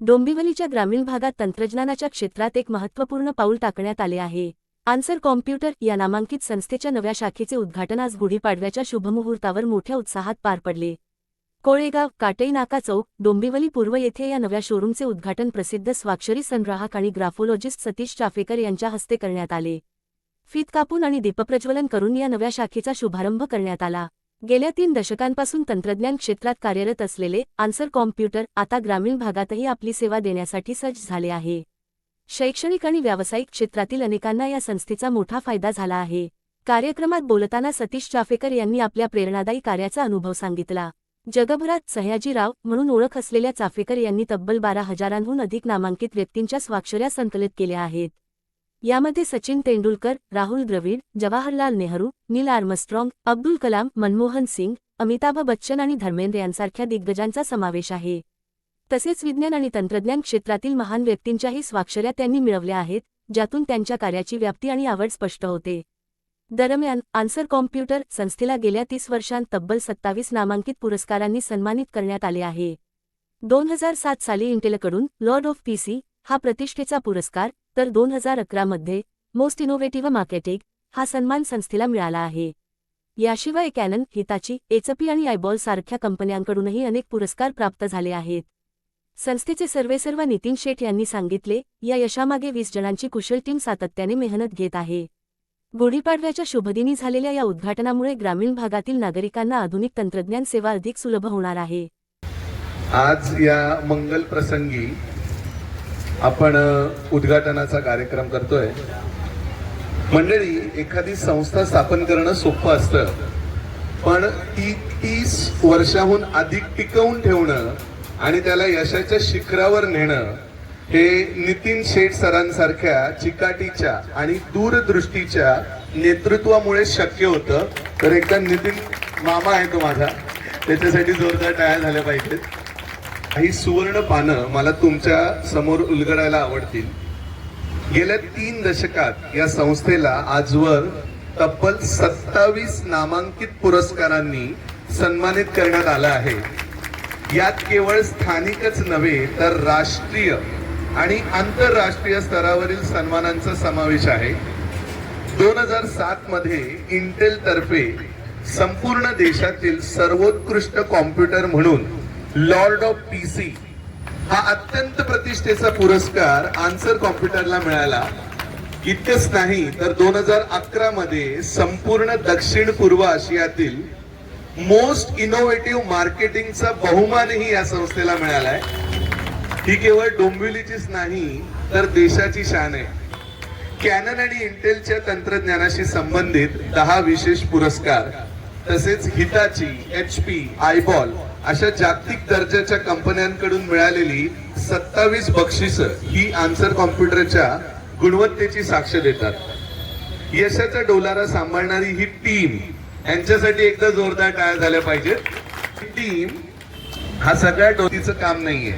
डोंबिवलीच्या ग्रामीण भागात तंत्रज्ञानाच्या क्षेत्रात एक महत्त्वपूर्ण पाऊल टाकण्यात आले आहे. आन्सर कॉम्प्युटर या नामांकित संस्थेच्या नव्या शाखेचे उद्घाटन आज गुढीपाडव्याच्या शुभमुहूर्तावर मोठ्या उत्साहात पार पडले. कोळेगाव, काटई नाका चौक, डोंबिवली पूर्व येथे या नव्या शोरूमचे उद्घाटन प्रसिद्ध स्वाक्षरी संग्राहक आणि ग्राफोलॉजिस्ट सतीश चाफेकर यांच्या हस्ते करण्यात आले. फीत कापून आणि दीपप्रज्वलन करून या नव्या शाखेचा शुभारंभ करण्यात आला. गेल्या 3 दशकांपासून तंत्रज्ञान क्षेत्रात कार्यरत असलेले आन्सर कॉम्प्युटर आता ग्रामीण भागातही आपली सेवा देण्यासाठी सज्ज झाले आहे. शैक्षणिक आणि व्यावसायिक क्षेत्रातील अनेकांना या संस्थेचा मोठा फायदा झाला आहे. कार्यक्रमात बोलताना सतीश चाफेकर यांनी आपल्या प्रेरणादायी कार्याचा अनुभव सांगितला. जगभरात सयाजीराव म्हणून ओळख असलेल्या चाफेकर यांनी तब्बल 12,000हून अधिक नामांकित व्यक्तींच्या स्वाक्षऱ्या संकलित केल्या आहेत. यामध्ये सचिन तेंडुलकर, राहुल द्रविड, जवाहरलाल नेहरू, नील आर्मस्ट्रॉंग, अब्दुल कलाम, मनमोहन सिंग, अमिताभ बच्चन आणि धर्मेंद्र यांसारख्या दिग्गजांचा समावेश आहे. तसेच विज्ञान आणि तंत्रज्ञान क्षेत्रातील महान व्यक्तींच्याही स्वाक्षऱ्या त्यांनी मिळवल्या आहेत, ज्यातून त्यांच्या कार्याची व्याप्ती आणि आवड स्पष्ट होते. दरम्यान आन्सर कॉम्प्युटर संस्थेला गेल्या 30 वर्षांत तब्बल 27 नामांकित पुरस्कारांनी सन्मानित करण्यात आले आहे. 2007 साली इंटेलकडून लॉर्ड ऑफ पीसी हा प्रतिष्ठेचा पुरस्कार, तर 2011 मध्ये मोस्ट इनोव्हेटिव्ह मार्केटिंग हा सन्मान संस्थेला मिळाला आहे. याशिवाय कॅनन, हिताची, एचपी आणि आयबॉल सारख्या कंपन्यांकडूनही अनेक पुरस्कार प्राप्त झाले आहेत. संस्थेचे सर्वेसर्वा नितीन शेठ यांनी सांगितले, या यशामागे 20 जणांची कुशल टीम सातत्याने मेहनत घेत आहे. गुढीपाडव्याच्या शुभदिनी झालेल्या या उद्घाटनामुळे ग्रामीण भागातील नागरिकांना आधुनिक तंत्रज्ञान सेवा अधिक सुलभ होणार आहे. आज या मंगल प्रसंगी आपण उद्घाटनाचा कार्यक्रम करतोय. मंडळी, एखादी संस्था स्थापन करणं सोपं असतं, पण ती 30 वर्षाहून अधिक टिकवून ठेवणं आणि त्याला यशाच्या शिखरावर नेणं हे नितीन शेठ सरांसारख्या चिकाटीच्या आणि दूरदृष्टीच्या नेतृत्वामुळे शक्य होतं. तर एकदा नितीन मामा आहे तो माझा, त्याच्यासाठी जोरदार टाळ्या झाल्या पाहिजेत. काही सुवर्ण पानं मला तुमच्या समोर उलगडायला आवडतील. गेल्या 3 दशकात या संस्थेला आजवर तब्बल 27 नामांकित पुरस्कारांनी सन्मानित करण्यात आलं आहे. यात केवळ स्थानिकच नव्हे तर राष्ट्रीय आणि आंतरराष्ट्रीय स्तरावरील सन्मानांचा समावेश आहे. 2007 मध्ये इंटेल तर्फे संपूर्ण देशातील सर्वोत्कृष्ट कॉम्प्युटर म्हणून लॉर्ड ऑफ पीसी हा अत्यंत प्रतिष्ठेचा पुरस्कार आन्सर कॉम्प्युटरला मिळाला. इतकंच नाही तर 2011 मध्ये संपूर्ण दक्षिण पूर्व आशियातील मोस्ट इनोव्हेटिव्ह मार्केटिंगचा बहुमानही या संस्थेला मिळालाय. ही केवळ डोंबिवलीचीच नाही तर देशाची शान आहे. कॅनन आणि इंटेलच्या तंत्रज्ञानाशी संबंधित 10 विशेष पुरस्कार, तसेच हिताची, एचपी, आयबॉल अशा जागतिक दर्जाच्या कंपन्यांकडून मिळालेली 27 बक्षिसं ही आन्सर कॉम्प्युटरच्या गुणवत्तेची साक्ष देतात. यशाचा डोलारा सांभाळणारी ही टीम, यांच्यासाठी एकदा जोरदार टाळ्या झाल्या पाहिजेत. टीम हा सगळ्या डोतीचं काम नाहीये.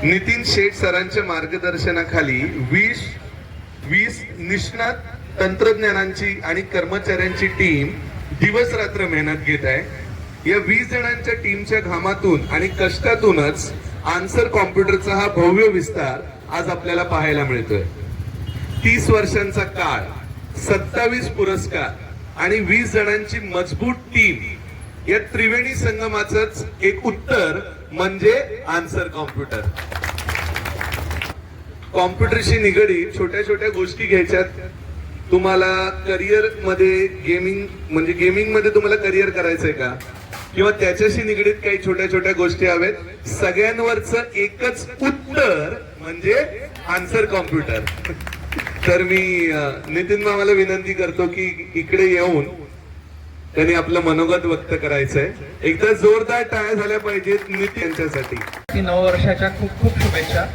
नितीन शेठ सरांच्या मार्गदर्शनाखाली 20 निष्णात तंत्रज्ञानांची आणि कर्मचाऱ्यांची टीम दिवस रात्र मेहनत घेत आहे. या 20 जणांच्या टीमच्या घामातून आणि कष्टातूनच आन्सर कॉम्प्युटरचा हा भव्य विस्तार आज आपल्याला पाहायला मिळतोय. 30 वर्षांचा काळ, 27 पुरस्कार आणि 20 जणांची मजबूत टीम या त्रिवेणी संगमाचंच एक उत्तर म्हणजे आन्सर कॉम्प्युटर. कॉम्प्युटरशी निगडीत छोट्या छोट्या गोष्टी घ्यायच्यात. तुम्हाला करिअर मध्ये गेमिंग मध्ये तुम्हाला करिअर करायचंय का, किंवा त्याच्याशी निगडीत काही छोट्या छोट्या गोष्टी हवेत, सगळ्यांवरचं एकच उत्तर म्हणजे आन्सर कॉम्प्युटर. तर मी नितीन मामाला विनंती करतो की इकडे येऊन त्यांनी आपलं मनोगत व्यक्त करायचंय. एकदा जोरदार टाळ्या झाल्या पाहिजेत नितीन यांच्यासाठी. 9 वर्षाच्या खूप खूप शुभेच्छा.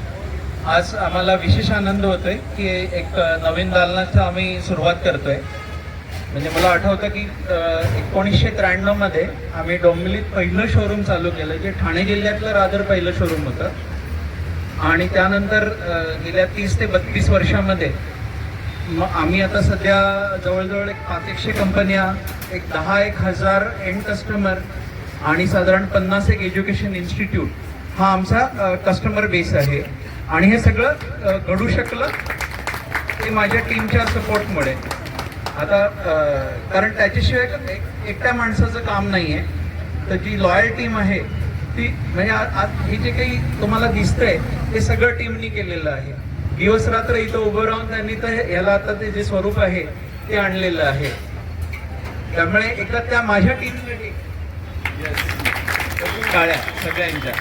आज आम्हाला विशेष आनंद होतोय की एक नवीन दालनाचं आम्ही सुरुवात करतोय. म्हणजे मला आठवतं की 1993 मध्ये आम्ही डोंबिवलीत पहिलं शोरूम चालू केलं, जे ठाणे जिल्ह्यातलं रादर पहिलं शोरूम होतं. आणि त्यानंतर गेल्या 30 ते 32 वर्षामध्ये आम्ही आता सध्या जवळजवळ 500 कंपन्या, 10,000 एंड कस्टमर आणि साधारण 50 एज्युकेशन इन्स्टिट्यूट हा आमचा कस्टमर बेस आहे आणि हे सगळं घडू शकलं ते माझ्या टीमच्या सपोर्टमुळे. आता कारण त्याच्याशिवाय एकट्या माणसाचं काम नाही आहे. तर जी लॉयल टीम आहे ती म्हणजे आज हे जे काही तुम्हाला दिसतंय ते सगळं टीमनी केलेलं आहे. दिवस रात्र इथं उभं राहून त्यांनी तर याला आता ते जे स्वरूप आहे ते आणलेलं आहे. त्यामुळे एकदा त्या माझ्या टीमसाठी टाळ्या सगळ्यांच्या.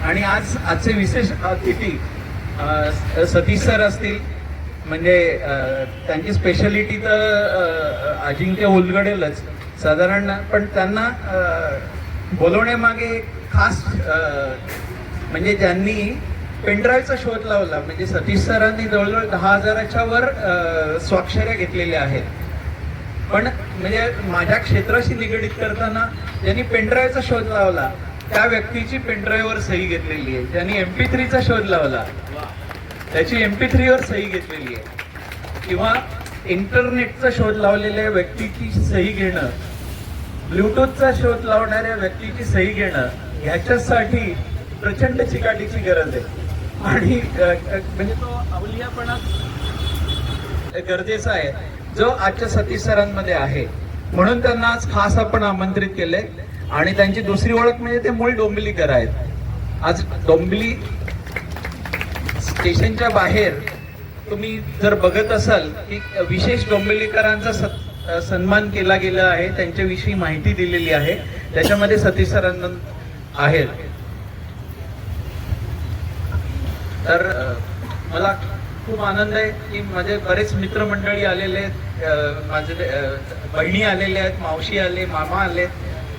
आणि आजचे विशेष अतिथी सतीश सर असतील. म्हणजे त्यांची स्पेशालिटी तर अजिंक्य उलगडेलच साधारण, पण त्यांना बोलवण्यामागे खास म्हणजे ज्यांनी पेनड्राईव्हचा शोध लावला. म्हणजे सतीश सरांनी जवळजवळ 10,000च्या वर स्वाक्षऱ्या घेतलेल्या आहेत. पण म्हणजे माझ्या क्षेत्राशी निगडीत करताना ज्यांनी पेनड्राईव्हचा शोध लावला त्या व्यक्तीची पेनड्राईव्हवर सही घेतलेली आहे. ज्यांनी MP3चा शोध लावला त्याची MP3 वर सही घेतलेली आहे. किंवा इंटरनेटचा शोध लावलेल्या व्यक्तीची सही घेणं, ब्लूटूथचा शोध लावणाऱ्या व्यक्तीची सही घेणं, ह्याच्यासाठी प्रचंड चिकाटीची गरज आहे. आणि म्हणजे तो अवलियापणा गरजेचा आहे जो आजच्या सतीश सरांमध्ये आहे. म्हणून त्यांना आज खास आपण आमंत्रित केले. आणि त्यांची दुसरी ओळख म्हणजे ते मूळ डोंबिवलीकर आहेत. आज डोंबिवली स्टेशनच्या बाहेर तुम्ही जर बघत असाल की विशेष डोंबिवलीकरांचा सन्मान केला गेला आहे, त्यांच्याविषयी माहिती दिलेली आहे, त्याच्यामध्ये सतीश सरांना आहेत. तर मला खूप आनंद आहे की माझे बरेच मित्रमंडळी आलेले आहेत, माझे बहिणी आलेल्या आहेत, मावशी आले, मामा आले.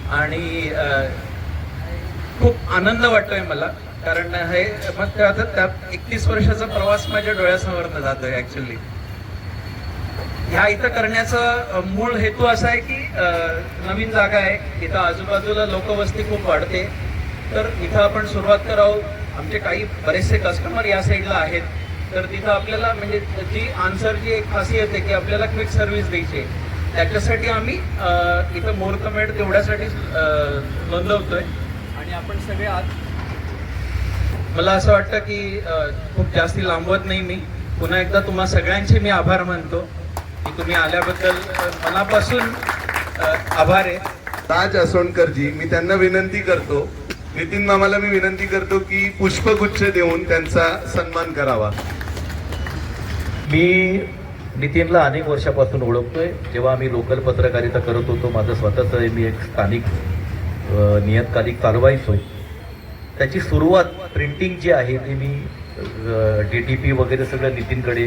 आणि खूप आनंद वाटतोय मला. कारण हे मग त्यात 31 वर्षाचा प्रवास माझ्या डोळ्यासमोर जातोय. ऍक्च्युली ह्या इथं करण्याचा मूळ हेतू असा आहे की नवीन जागा आहे, इथं आजूबाजूला लोकवस्ती खूप वाढते, तर इथं आपण सुरुवात करावं. आमचे काही बरेचसे कस्टमर या साईडला आहेत, तर तिथं आपल्याला म्हणजे जी आन्सरची एक खासियत आहे की आपल्याला क्विक सर्व्हिस द्यायची आहे. त्याच्यासाठी आम्ही इथं मुहूर्तमेढ तेवढ्यासाठी नोंदवतोय. आणि आपण सगळे आज मला असं वाटतं की खूप जास्ती लांबवत नाही मी. पुन्हा एकदा तुम्हा सगळ्यांचे मी आभार मानतो की तुम्ही आल्याबद्दल मनापासून आभार आहे. राज असोणकरजी, मी त्यांना विनंती करतो, नितीन मामाला मी विनंती करतो की पुष्पगुच्छ देऊन त्यांचा सन्मान करावा. मी नितीनला अनेक वर्षापासून ओळखतोय. जेव्हा आम्ही लोकल पत्रकारिता करत होतो, माझं स्वतःचं मी एक स्थानिक नियतकालिक चालवायचो. त्याची सुरुवात प्रिंटिंग जी आहे ती मी DTP वगैरे सगळं नितीनकडे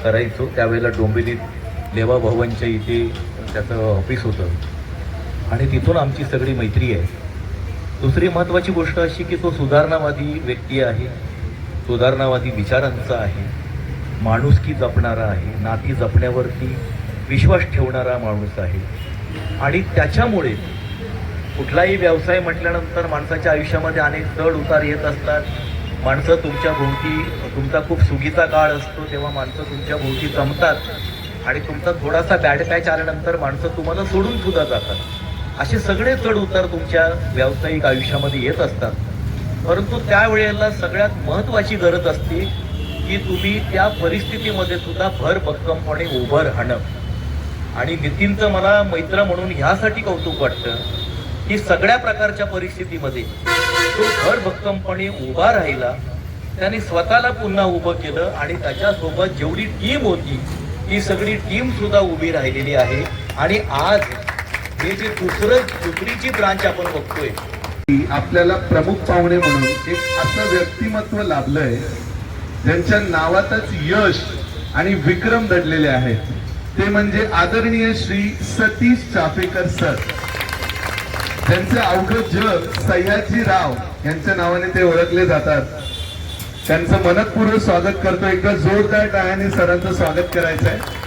करायचो. त्यावेळेला डोंबिवलीत लेवा भवनच्या इथे त्याचं ऑफिस होतं आणि तिथून आमची सगळी मैत्री आहे. दुसरी महत्त्वाची गोष्ट अशी की तो सुधारणावादी व्यक्ती आहे, सुधारणावादी विचारांचा आहे, माणुसकी जपणारा आहे, नाती जपण्यावरती विश्वास ठेवणारा माणूस आहे. आणि त्याच्यामुळे कुठलाही व्यवसाय म्हटल्यानंतर माणसाच्या आयुष्यामध्ये अनेक चढ उतार येत असतात. माणसं तुमच्या भोवती, तुमचा खूप सुगीचा काळ असतो तेव्हा माणसं तुमच्या भोवती जमतात आणि तुमचा थोडासा बॅड पॅच आल्यानंतर माणसं तुम्हाला सोडून सुद्धा जातात. असे सगळे चढ उतार तुमच्या व्यावसायिक आयुष्यामध्ये येत असतात. परंतु त्यावेळेला सगळ्यात महत्त्वाची गरज असते की तुम्ही त्या परिस्थितीमध्ये सुद्धा भरभक्कमपणे उभं राहणं. आणि नितीनचं मला मित्र म्हणून ह्यासाठी कौतुक वाटतं की सगळ्या प्रकारच्या परिस्थितीमध्ये तो भरभक्कमपणे उभा राहिला. त्याने स्वतःला पुन्हा उभं केलं आणि त्याच्यासोबत जेवढी टीम होती ती सगळी टीम सुद्धा उभी राहिलेली आहे. आणि आज हे जे दुसरीची ब्रांच आपण बघतोय, आपल्याला प्रमुख पाहुणे म्हणून एक असं व्यक्तिमत्व लाभलंय ज्यांच्या नावातच यश आणि विक्रम दडलेले आहेत. ते म्हणजे आदरणीय श्री सतीश चाफेकर सर. त्यांचं अवघं जग सह्याद्रीराव यांच्या नावाने ते ओळखले जातात. त्यांचं मनपूर्वक स्वागत करतो. एकदा जोरदार टाळ्याने सरांचं स्वागत करायचं आहे.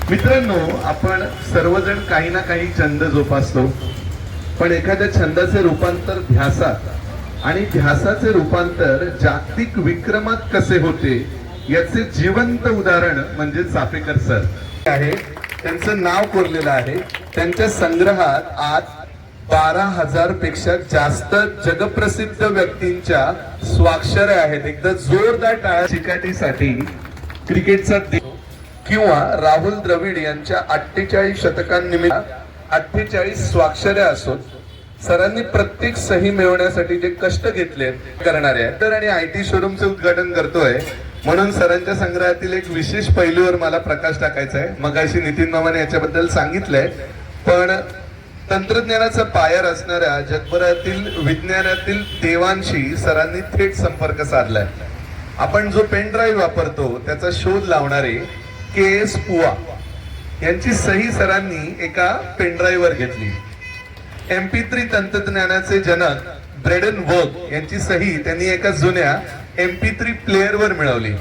मित्रांनो, आपण सर्वजण काही ना काही छंद जोपासतो, पण एखाद्या छंदाचे रूपांतर ध्यासात आणि ध्यासाचे रूपांतर जागतिक विक्रमात कसे होते याचे जिवंत उदाहरण म्हणजे चाफेकर सर आहे. त्यांचं नाव कोरलेलं आहे. त्यांच्या संग्रहात आज 12,000 पेक्षा जास्त जगप्रसिद्ध व्यक्तींच्या स्वाक्षऱ्या आहेत. एकदा जोरदार टाळ्या चिकाटीसाठी क्रिकेटचा किंवा राहुल द्रविड यांच्या 48 शतकांनिमित्त 48 स्वाक्षऱ्या असोत. सरांनी प्रत्येक सही मिळवण्यासाठी जे कष्ट घेतले करणारे आहेत तर आणि IT शोरूमचे उद्घाटन करतोय म्हणून सरांच्या संग्रहातील एक विशेष पैलूवर मला प्रकाश टाकायचा आहे. मगाशी नितीन मामाने याच्याबद्दल सांगितलंय, पण तंत्रज्ञानाचा पाया असणाऱ्या जगभरातील विज्ञानातील देवांशी सरांनी थेट संपर्क साधलाय. आपण जो पेन ड्राईव्ह वापरतो त्याचा शोध लावणारे KS पुआ यांची सही सरांनी एका पेन ड्राईव्ह वर घेतली. MP3 तंत्रज्ञानाचे जनक ब्रेडन वर्क यांची सही त्यांनी एका जुन्या MP3 प्लेअर वर मिळवली.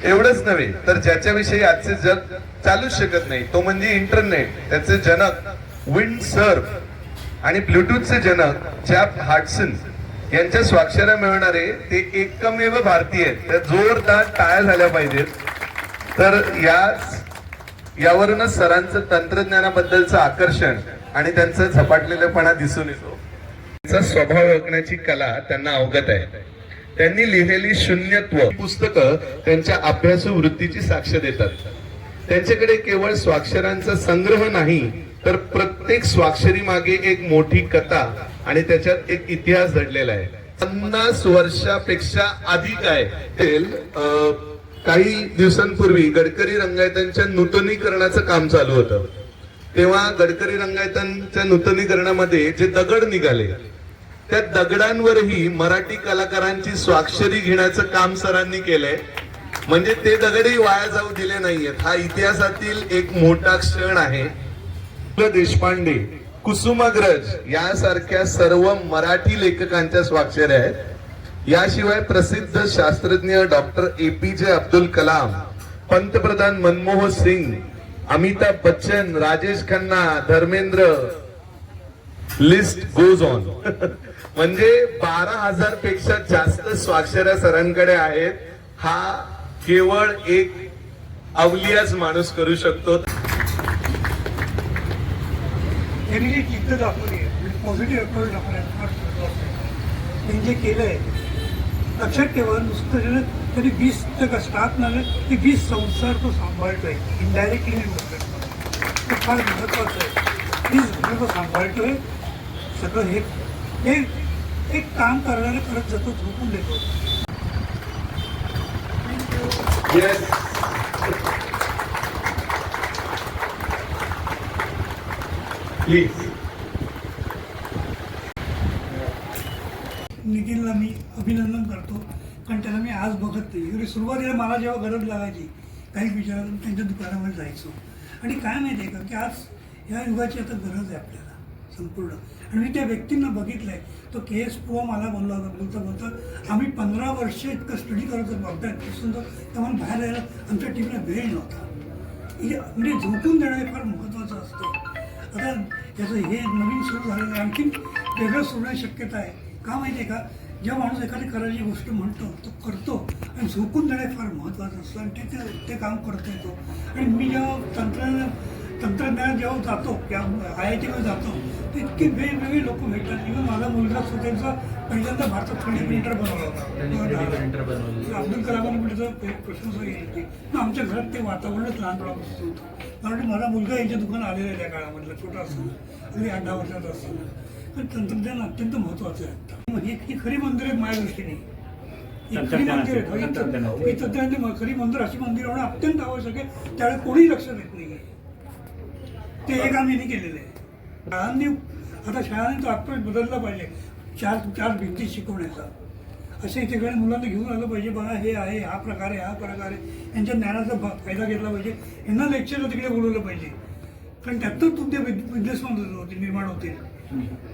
एवढंच नव्हे तर ज्याच्याविषयी आजचे जग चालूच शकत नाही तो म्हणजे इंटरनेट. त्याचे जनक विंड सर्फ आणि ब्लूटूथचे जनक जॅप हाडसन यांच्या स्वाक्षऱ्या मिळवणारे ते एकमेव भारतीय आहेत. त्या जोरदार टाळ्या झाल्या पाहिजेत. तर यावरूनच सरांचं तंत्रज्ञानाबद्दलचं आकर्षण आणि त्यांचं झपाटलेलेपणा दिसून येतो. त्यांचा स्वभाव ओळखण्याची कला त्यांना अवगत आहे. त्यांनी लिहिलेली शून्यत्व पुस्तकं त्यांच्या अभ्यासू वृत्तीची साक्ष देतात. त्यांच्याकडे केवळ स्वाक्षरांचा संग्रह नाही तर प्रत्येक स्वाक्षरी मागे एक मोठी कथा आणि त्याच्यात एक इतिहास दडलेला आहे. 50 वर्षापेक्षा अधिक आहे. काही दिवसांपूर्वी गडकरी रंगायतांच्या नूतनीकरणाचं काम चालू होतं. तेव्हा गडकरी रंगायतांच्या नूतनीकरणामध्ये जे दगड निघाले त्या दगडांवरही मराठी कलाकारांची स्वाक्षरी घेण्याचं काम सरांनी केलंय. म्हणजे ते दगडही वाया जाऊ दिले नाहीयेत. हा इतिहासातील एक मोठा क्षण आहे. पु ल देशपांडे, कुसुमाग्रज यासारख्या सर्व मराठी लेखकांच्या स्वाक्षऱ्या आहेत. याशिवाय प्रसिद्ध शास्त्रज्ञ डॉक्टर APJ अब्दुल कलाम, पंतप्रधान Manmohan Singh, Amitabh Bachchan, Rajesh Khanna, Dharmendra, list goes on. म्हणजे 12,000 पेक्षा जास्त स्वाक्षऱ्या सरांकडे आहेत. हा केवळ एक अवलियाच माणूस करू शकतो. त्यांनी जी जिद्द दाखवली आहे, पॉझिटिव्ह अप्रोच दाखवला त्यांनी जे केलंय लक्षात ठेवा. नुसतं तरी 20 स्टाफ नाही ते 20 संसार तो सांभाळतोय. इनडायरेक्टली मी बोलतोय ते फार महत्वाचं आहे. 20 घरं तो सांभाळतोय. सगळं हे एक काम करणारे करत जातो, झोपून देतो. प्लीज नितीनला मी अभिनंदन करतो, कारण त्याला मी आज बघत नाही. सुरुवातीला मला जेव्हा गरज लागायची काही विचारातून त्यांच्या दुकानामध्ये जायचो. आणि काय माहिती आहे का की आज या युगाची आता गरज आहे आपल्याला संपूर्ण. आणि मी त्या व्यक्तींना बघितलं आहे. तो KS पुआ मला बोलला होता बोलता आम्ही 15 वर्ष इतकं स्टडी करत होतो अभ्यास सुद्धा तेव्हा बाहेर यायला आमच्या टीमला वेळ नव्हता. म्हणजे झोपून देणं हे फार महत्त्वाचं असतं. आता याचं हे नवीन सुरू झालेलं आहे. आणखीन वेगळं सुरू शक्यता आहे. का माहिती आहे का, जेव्हा माणूस एखादी करायची गोष्ट म्हणतो तो करतो आणि झोपून देणे फार महत्त्वाचं असतं आणि ते काम करता येतो. आणि मी जेव्हा तंत्रज्ञानात जेव्हा जातो किंवा IIT मध्ये जातो तर इतके वेगवेगळे लोक भेटतात. इव्हन माझा मुलगा स्वतःचा पहिल्यांदा भारतात 3D प्रिंटर बनवला होता. अब्दुल कलामांनी म्हटलं प्रशंसा केली होती. मग आमच्या घरात ते वातावरणच लहानपणापासून होतं. कारण माझा मुलगा यांच्या दुकान आलेला आहे त्या काळामधला, छोटा असताना अगदी 8-10 वर्षाचा असताना. पण तंत्रज्ञान अत्यंत महत्त्वाचं आहे. ही खरी मंदिर आहेत माझ्या दृष्टीने. खरी मंदिर आहेत. तंत्रज्ञान खरी मंदिर अशी मंदिर होणं अत्यंत आवश्यक आहे. त्यावेळेस कोणीही लक्ष देत नाही. ते एक आम्ही केलेलं आहे. शाळांनी तो अप्रोच बदलला पाहिजे. चार भिंती शिकवण्याचा. असे सगळ्या मुलांना घेऊन आलं पाहिजे. बघा हे आहे, हा प्रकार आहे, हा प्रकार आहे. यांच्या ज्ञानाचा फायदा घेतला पाहिजे. यांना लेक्चरला तिकडे बोलवलं पाहिजे. कारण त्यातच तुमचे बिझनेसमध्ये निर्माण होतील.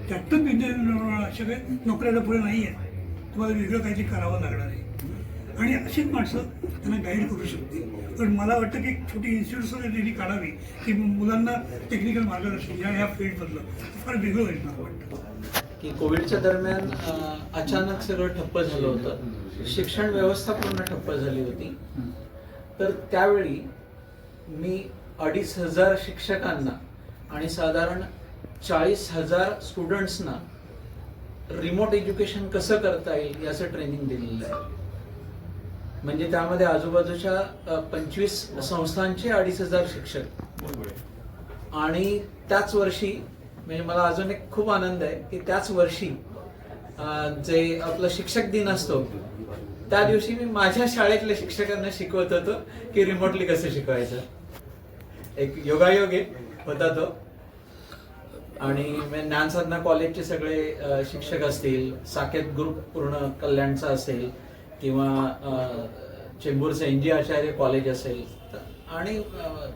त्यातच बिझनेस सगळे नोकऱ्याला पुढे नाही आहे. तुम्हाला वेगळं काहीतरी करावं लागणार आहे. आणि अशीच माणसं त्यांना गाईड करू शकते. पण मला वाटतं की एक छोटी इन्स्टिट्यूट त्यांनी काढावी की मुलांना टेक्निकल मार्गदर्शन ह्या फील्डमधलं फार वेगळं होईल मला वाटतं. की कोविडच्या दरम्यान अचानक सगळं ठप्प झालं होतं. शिक्षण व्यवस्था पूर्ण ठप्प झाली होती. तर त्यावेळी मी 2,500 शिक्षकांना आणि साधारण 40,000 स्टुडंट्सना रिमोट एज्युकेशन कसं करता येईल याचं ट्रेनिंग दिलेलं आहे. म्हणजे त्यामध्ये आजूबाजूच्या 25 संस्थांचे 2,500 शिक्षक. आणि त्याच वर्षी म्हणजे मला अजून एक खूप आनंद आहे की त्याच वर्षी जे आपला शिक्षक दिन असतो त्या दिवशी मी माझ्या शाळेतल्या शिक्षकांना शिकवत होतो की रिमोटली कसं शिकवायचं. एक योगायोग होता तो. आणि ज्ञानसाधना कॉलेजचे सगळे शिक्षक असतील, साकेत ग्रुप पूर्ण कल्याणचा असेल किंवा चेंबूरचं NG आचार्य कॉलेज असेल आणि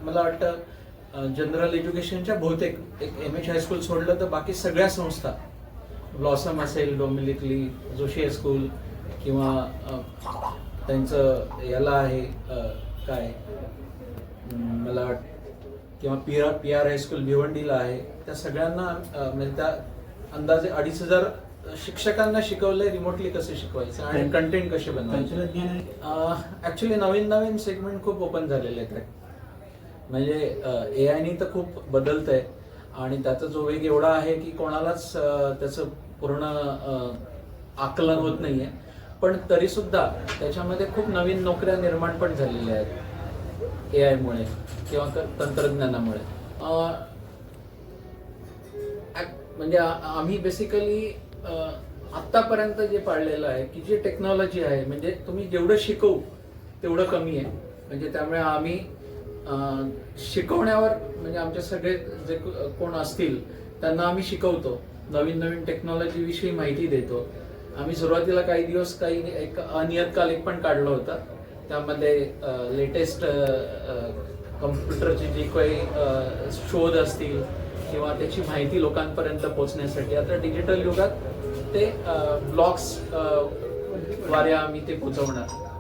मला वाटतं जनरल एज्युकेशनच्या बहुतेक एक MH हायस्कूल सोडलं तर बाकी सगळ्या संस्था, ब्लॉसम असेल, डोमिनिकली, जोशी हायस्कूल किंवा त्यांचं याला आहे काय मला वाटतं किंवा PR हायस्कूल भिवंडीला आहे, त्या सगळ्यांना म्हणजे त्या अंदाजे 2,500 शिक्षकांना शिकवलंय रिमोटली कसं शिकवायचं आणि कंटेंट कसे बनवायचे. ऍक्च्युली नवीन सेगमेंट खूप ओपन झालेले आहेत. म्हणजे AI तर खूप बदलतंय आणि त्याचा जो वेग एवढा आहे की कोणालाच त्याचं पूर्ण आकलन होत नाहीये. पण तरी सुद्धा त्याच्यामध्ये खूप नवीन नोकऱ्या निर्माण पण झालेल्या आहेत AI मुळे किंवा तंत्रज्ञानामुळे. म्हणजे आम्ही बेसिकली आत्तापर्यंत जे पाळलेलं आहे की जे टेक्नॉलॉजी आहे म्हणजे तुम्ही जेवढं शिकवू तेवढं कमी आहे. म्हणजे त्यामुळे आम्ही शिकवण्यावर म्हणजे आमचे सगळे जे कोण असतील त्यांना आम्ही शिकवतो, नवीन टेक्नॉलॉजी विषयी माहिती देतो. आम्ही सुरुवातीला काही दिवस एक अनियतकालिक पण काढलं होतं. त्यामध्ये लेटेस्ट कम्प्युटरचे जे काही शोध असतील किंवा त्याची माहिती लोकांपर्यंत पोहोचण्यासाठी आता डिजिटल युगात ते ब्लॉग्स द्वारे आम्ही ते पोहोचवणार.